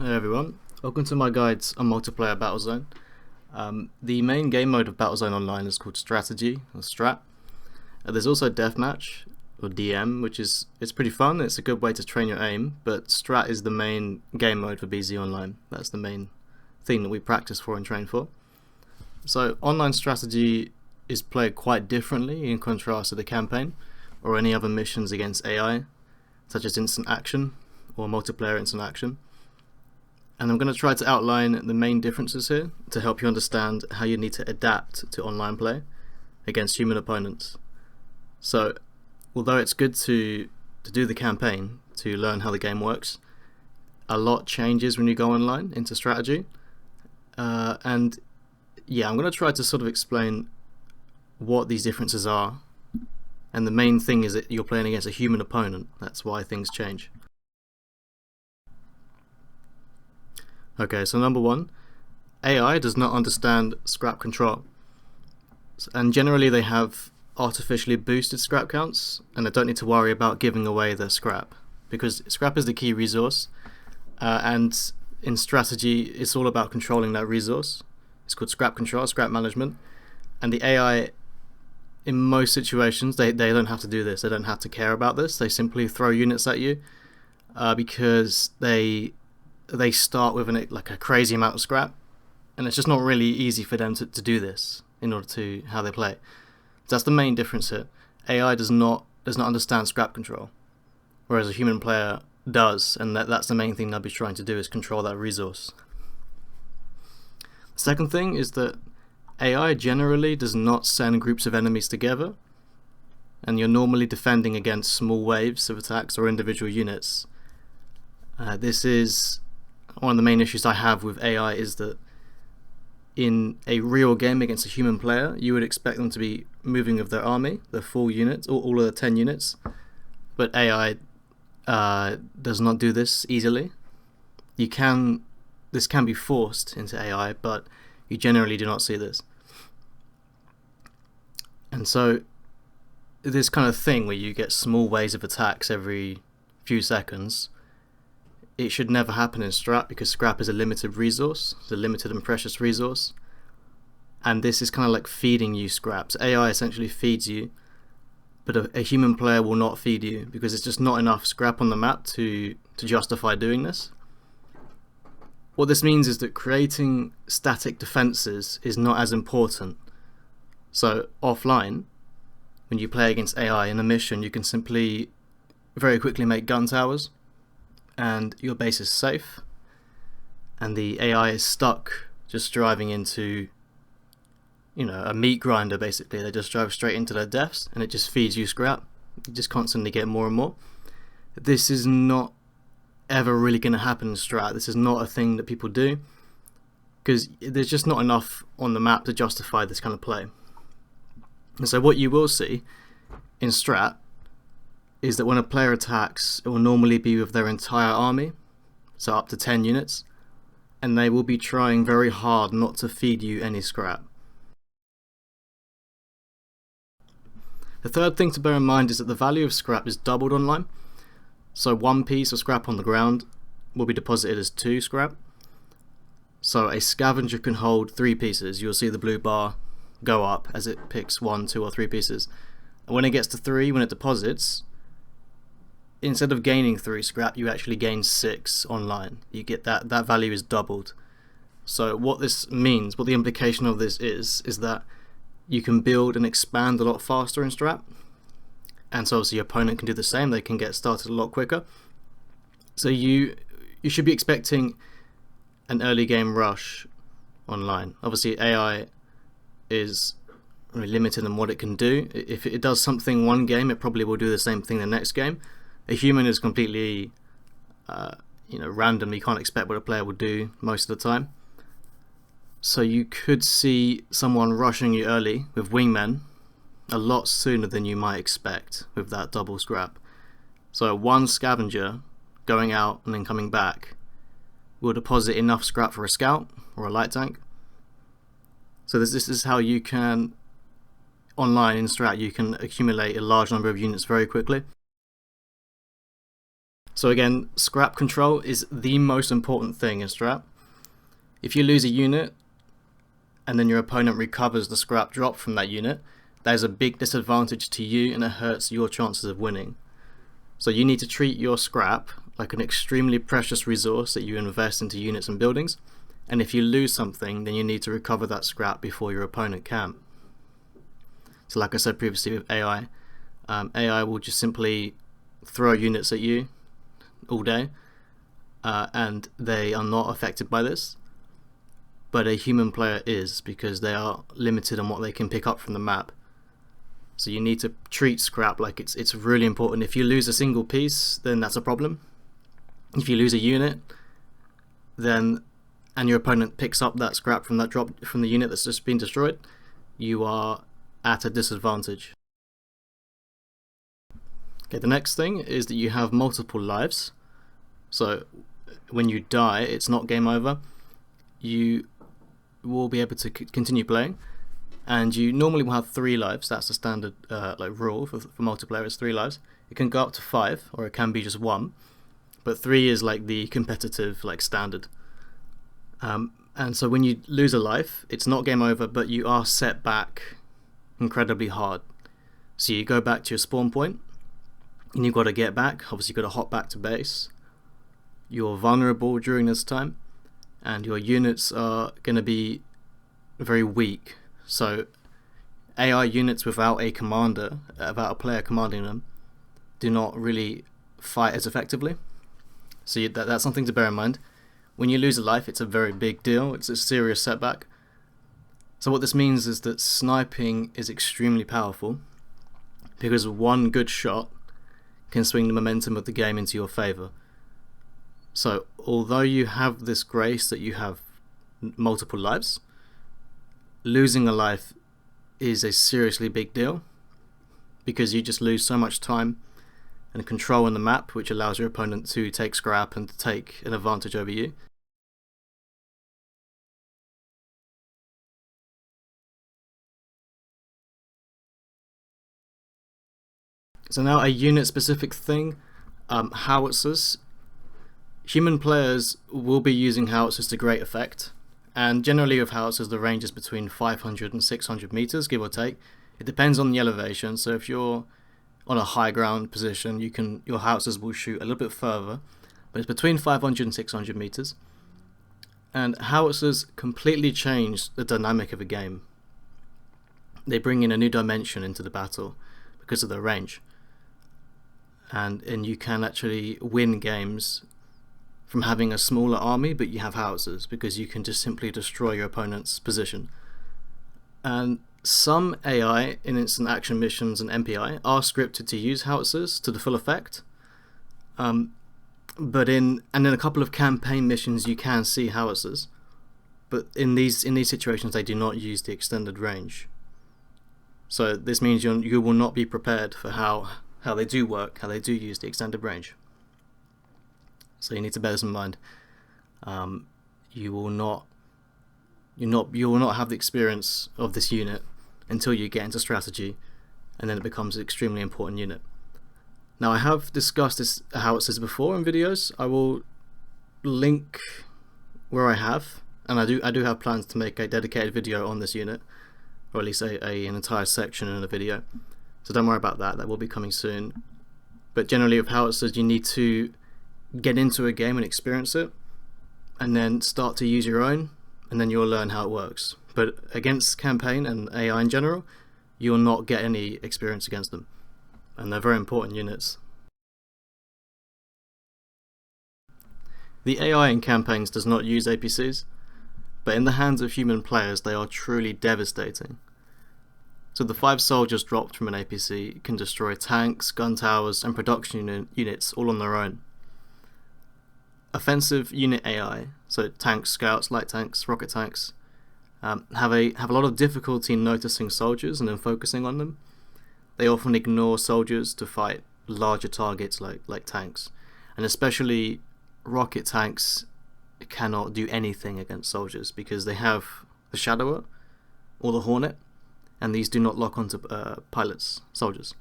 Hey everyone, welcome to my guides on multiplayer Battlezone. The main game mode of Battlezone Online is called Strategy, or Strat. There's also Deathmatch, or DM, which is pretty fun. It's a good way to train your aim, but Strat is the main game mode for BZ Online. That's the main thing that we practice for and train for. So online strategy is played quite differently in contrast to the campaign, or any other missions against AI, such as instant action, or multiplayer instant action. And I'm going to try to outline the main differences here to help you understand how you need to adapt to online play against human opponents. So, although it's good to do the campaign, to learn how the game works, a lot changes when you go online into strategy. And yeah, I'm going to try to sort of explain what these differences are. And the main thing is that you're playing against a human opponent. That's why things change. Okay, so number one, AI does not understand scrap control. And generally they have artificially boosted scrap counts, and they don't need to worry about giving away their scrap, because scrap is the key resource, and in strategy it's all about controlling that resource. It's called scrap control, scrap management, and the AI, in most situations, they don't have to do this. They don't have to care about this. They simply throw units at you because they start with like a crazy amount of scrap, and it's just not really easy for them to do this in order to how they play. So that's the main difference here. AI does not understand scrap control, whereas a human player does, and that's the main thing they'll be trying to do, is control that resource. The second thing is that AI generally does not send groups of enemies together, and you're normally defending against small waves of attacks or individual units. This is one of the main issues I have with AI, is that in a real game against a human player, you would expect them to be moving with their army, their full units, all of the 10 units, but AI does not do this easily. This can be forced into AI, but you generally do not see this. And so this kind of thing where you get small waves of attacks every few seconds, it should never happen in Strat, because scrap is a limited resource. It's a limited and precious resource. And this is kind of like feeding you scraps. AI essentially feeds you, but a human player will not feed you, because it's just not enough scrap on the map to justify doing this. What this means is that creating static defenses is not as important. So offline, when you play against AI in a mission, you can simply very quickly make gun towers, and your base is safe, and the AI is stuck just driving into, a meat grinder. Basically, they just drive straight into their deaths, and it just feeds you scrap. You just constantly get more and more. This is not ever really going to happen in Strat. This is not a thing that people do, because there's just not enough on the map to justify this kind of play. And so what you will see in Strat is that when a player attacks, it will normally be with their entire army, so up to 10 units, and they will be trying very hard not to feed you any scrap. The third thing to bear in mind is that the value of scrap is doubled online. So one piece of scrap on the ground will be deposited as 2 scrap. So a scavenger can hold 3 pieces. You'll see the blue bar go up as it picks 1, 2 or 3 pieces. And when it gets to 3, when it deposits, instead of gaining 3 scrap, you actually gain 6 online. You get that value is doubled. So what this means, what the implication of this is that you can build and expand a lot faster in Strat, and so obviously your opponent can do the same. They can get started a lot quicker. So you should be expecting an early game rush online. Obviously AI is really limited in what it can do. If it does something one game, it probably will do the same thing the next game. A human is completely random. You can't expect what a player will do most of the time. So you could see someone rushing you early with wingmen a lot sooner than you might expect with that double scrap. So one scavenger going out and then coming back will deposit enough scrap for a scout or a light tank. So this is how you can, online in Strat, you can accumulate a large number of units very quickly. So again, scrap control is the most important thing in Strat. If you lose a unit and then your opponent recovers the scrap dropped from that unit, that is a big disadvantage to you and it hurts your chances of winning. So you need to treat your scrap like an extremely precious resource that you invest into units and buildings, and if you lose something, then you need to recover that scrap before your opponent can. So like I said previously with AI, AI will just simply throw units at you all day, and they are not affected by this, but a human player is, because they are limited on what they can pick up from the map. So you need to treat scrap like it's really important. If you lose a single piece, then that's a problem. If you lose a unit, then and your opponent picks up that scrap from that drop from the unit that's just been destroyed, you are at a disadvantage. Okay, the next thing is that you have multiple lives. So when you die, it's not game over. You will be able to continue playing, and you normally will have 3 lives. That's the standard like rule for multiplayer, is 3 lives. It can go up to 5, or it can be just 1, but 3 is like the competitive like standard. And so when you lose a life, it's not game over, but you are set back incredibly hard. So you go back to your spawn point, and you've got to get back. Obviously you've got to hop back to base. You're vulnerable during this time, and your units are going to be very weak. So AI units without a commander, without a player commanding them, do not really fight as effectively. So that's something to bear in mind. When you lose a life, it's a very big deal. It's a serious setback. So what this means is that sniping is extremely powerful, because one good shot can swing the momentum of the game into your favor. So although you have this grace that you have multiple lives, losing a life is a seriously big deal, because you just lose so much time and control on the map, which allows your opponent to take scrap and to take an advantage over you. So now a unit specific thing, howitzers. Human players will be using howitzers to great effect, and generally with howitzers the range is between 500 and 600 meters, give or take. It depends on the elevation, so if you're on a high ground position, your howitzers will shoot a little bit further, but it's between 500 and 600 meters. And howitzers completely change the dynamic of a game. They bring in a new dimension into the battle because of their range, and you can actually win games from having a smaller army, but you have howitzers, because you can just simply destroy your opponent's position. And some AI in instant action missions and MPI are scripted to use howitzers to the full effect, but in a couple of campaign missions you can see howitzers, but in these situations they do not use the extended range. So this means you will not be prepared for how they do work, how they do use the extended range. So you need to bear this in mind. You will not have the experience of this unit until you get into strategy, and then it becomes an extremely important unit. Now I have discussed this howitzers before in videos. I will link where I have, and I do have plans to make a dedicated video on this unit, or at least an entire section in a video. So don't worry about that. That will be coming soon. But generally with howitzers, you need to get into a game and experience it, and then start to use your own, and then you'll learn how it works. But against campaign and AI in general, you'll not get any experience against them, and they're very important units. The AI in campaigns does not use APCs, but in the hands of human players they are truly devastating. So the 5 soldiers dropped from an APC can destroy tanks, gun towers and production units all on their own. Offensive unit AI, so tanks, scouts, light tanks, rocket tanks, have a lot of difficulty noticing soldiers and then focusing on them. They often ignore soldiers to fight larger targets like tanks, and especially rocket tanks cannot do anything against soldiers because they have the Shadower or the Hornet, and these do not lock onto soldiers.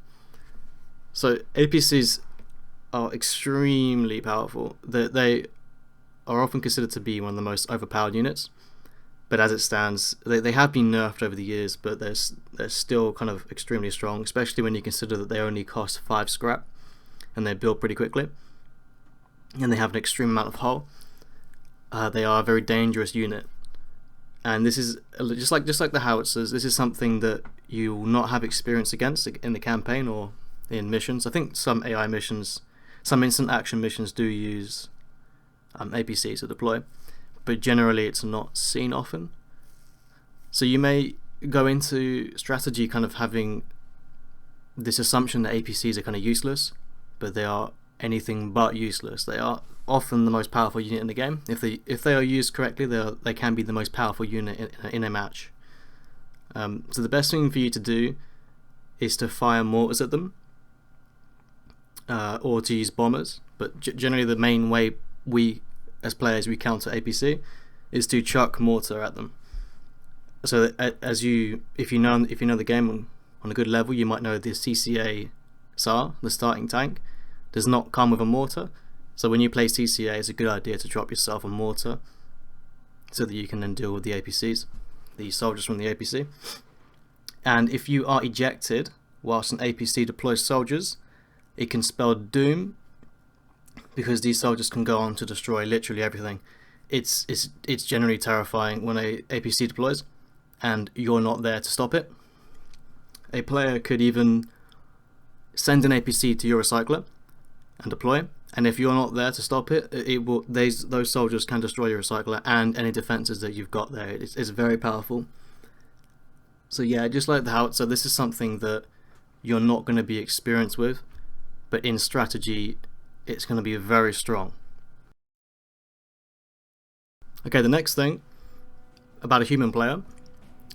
So APCs are extremely powerful. They are often considered to be one of the most overpowered units, but as it stands, they have been nerfed over the years, but they're still kind of extremely strong, especially when you consider that they only cost 5 scrap and they build pretty quickly, and they have an extreme amount of hull. They are a very dangerous unit, and this is just like the Howitzers. This is something that you will not have experience against in the campaign or in missions. I think some AI missions, some instant action missions do use APCs to deploy, but generally it's not seen often. So you may go into strategy kind of having this assumption that APCs are kind of useless, but they are anything but useless. They are often the most powerful unit in the game. If they are used correctly, they can be the most powerful unit in a match. So the best thing for you to do is to fire mortars at them, or to use bombers. But generally, the main way we as players we counter APC is to chuck mortar at them. So that if you know the game on a good level, you might know the CCA SAR, the starting tank, does not come with a mortar. So when you play CCA, it's a good idea to drop yourself a mortar so that you can then deal with the APCs, the soldiers from the APC. And if you are ejected whilst an APC deploys soldiers, it can spell doom, because these soldiers can go on to destroy literally everything. It's generally terrifying when a APC deploys and you're not there to stop it. A player could even send an APC to your recycler and deploy, and if you're not there to stop it, those soldiers can destroy your recycler and any defenses that you've got there. It's very powerful. So yeah, just like the Howitzer, this is something that you're not going to be experienced with, but in strategy it's going to be very strong. Okay, the next thing about a human player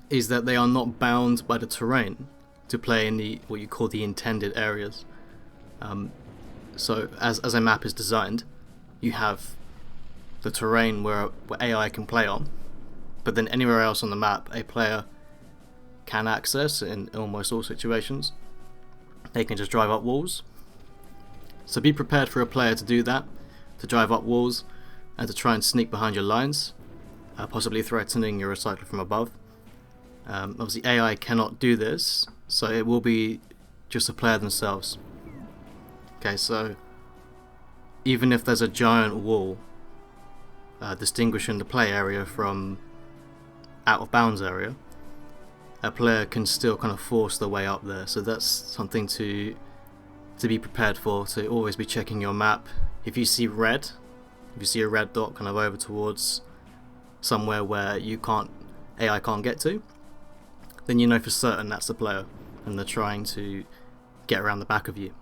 is that they are not bound by the terrain to play in what you call the intended areas. So as a map is designed, you have the terrain where AI can play on, but then anywhere else on the map a player can access in almost all situations. They can just drive up walls. So be prepared for a player to do that, to drive up walls and to try and sneak behind your lines, possibly threatening your recycler from above. Obviously AI cannot do this, so it will be just the player themselves. Okay, so even if there's a giant wall distinguishing the play area from out of bounds area, a player can still kind of force their way up there. So that's something to be prepared for, to always be checking your map. If you see a red dot kind of over towards somewhere where AI can't get to, then you know for certain that's the player and they're trying to get around the back of you.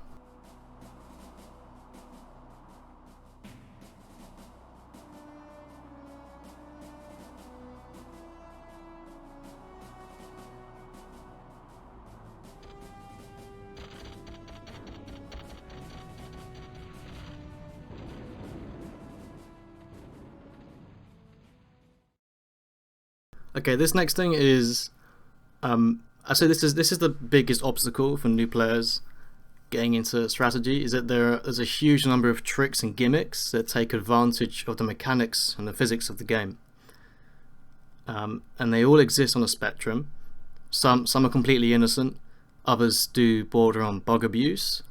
Okay, this next thing is, I say this is the biggest obstacle for new players getting into strategy, is that there's a huge number of tricks and gimmicks that take advantage of the mechanics and the physics of the game. And they all exist on a spectrum. Some are completely innocent, others do border on bug abuse.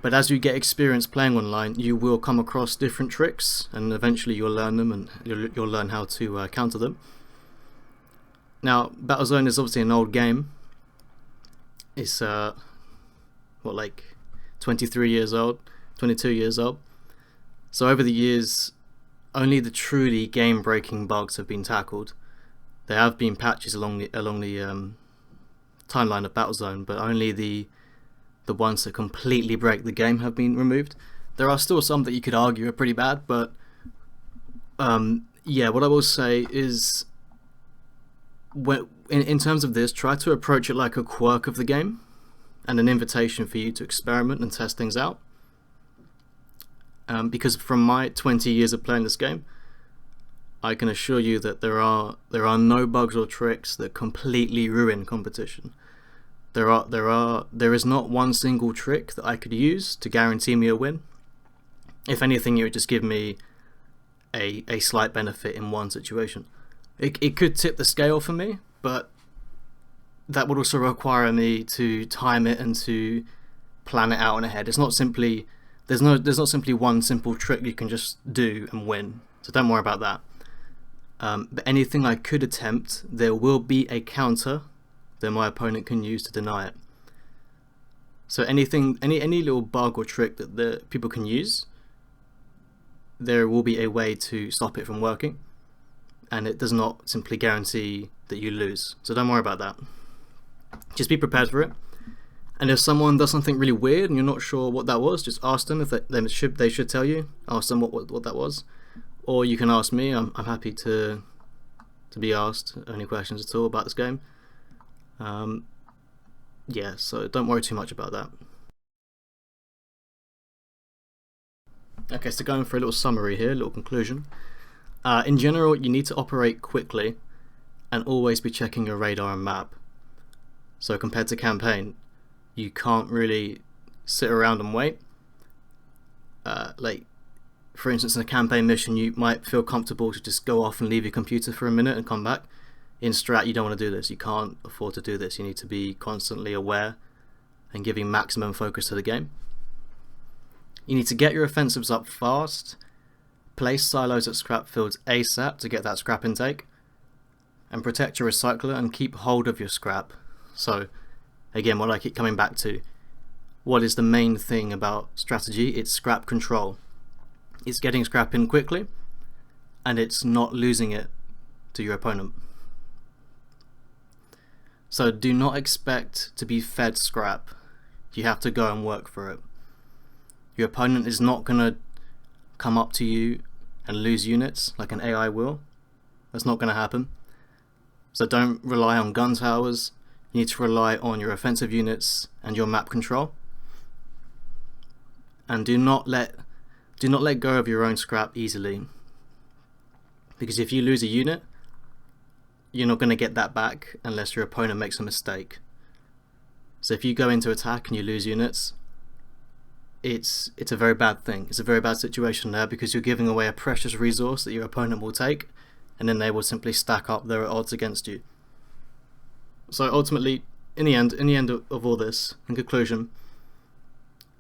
But as you get experience playing online, you will come across different tricks, and eventually you'll learn them and you'll learn how to counter them. Now, Battlezone is obviously an old game. It's like 23 years old, 22 years old. So over the years, only the truly game-breaking bugs have been tackled. There have been patches along the timeline of Battlezone, but only the ones that completely break the game have been removed. There are still some that you could argue are pretty bad, but yeah, what I will say is, in terms of this, try to approach it like a quirk of the game and an invitation for you to experiment and test things out. Because from my 20 years of playing this game, I can assure you that there are no bugs or tricks that completely ruin competition. There is not one single trick that I could use to guarantee me a win. If anything, it would just give me a slight benefit in one situation. It could tip the scale for me, but that would also require me to time it and to plan it out in ahead. It's not simply there's not simply one simple trick you can just do and win. So don't worry about that. But anything I could attempt, there will be a counter that my opponent can use to deny it. So any little bug or trick that the people can use, there will be a way to stop it from working, and it does not simply guarantee that you lose. So don't worry about that. Just be prepared for it. And if someone does something really weird and you're not sure what that was, just ask them if they should tell you. Ask them what that was, or you can ask me. I'm happy to be asked any questions at all about this game. Yeah, so don't worry too much about that. Okay, so going for a little summary here, a little conclusion. In general, you need to operate quickly and always be checking your radar and map. So compared to campaign, you can't really sit around and wait. Like, for instance, in a campaign mission, you might feel comfortable to just go off and leave your computer for a minute and come back. In strat, you don't want to do this. You can't afford to do this. You need to be constantly aware and giving maximum focus to the game. You need to get your offensives up fast, place silos at scrap fields ASAP to get that scrap intake, and protect your recycler and keep hold of your scrap. So again, what I keep coming back to, what is the main thing about strategy? It's scrap control. It's getting scrap in quickly, and it's not losing it to your opponent. So do not expect to be fed scrap. You have to go and work for it. Your opponent is not going to come up to you and lose units like an AI will. That's not going to happen. So don't rely on gun towers. You need to rely on your offensive units and your map control. And do not let go of your own scrap easily. Because if you lose a unit, you're not going to get that back unless your opponent makes a mistake. So if you go into attack and you lose units, it's a very bad thing. It's a very bad situation there, because you're giving away a precious resource that your opponent will take, and then they will simply stack up their odds against you. So ultimately, in the end of all this, in conclusion,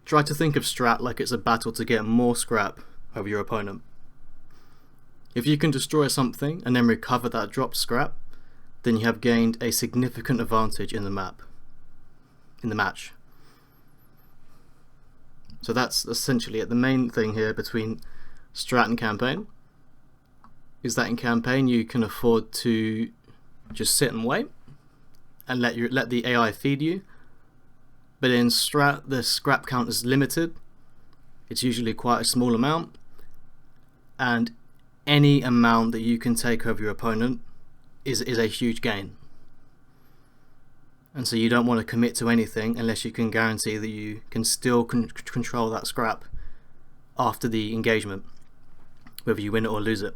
try to think of strat like it's a battle to get more scrap over your opponent. If you can destroy something and then recover that dropped scrap, then you have gained a significant advantage in the match. So that's essentially it. The main thing here between strat and campaign is that in campaign you can afford to just sit and wait and let the AI feed you. But in strat, the scrap count is limited. It's usually quite a small amount, and any amount that you can take over your opponent is a huge gain. And so you don't want to commit to anything unless you can guarantee that you can still control that scrap after the engagement, whether you win it or lose it.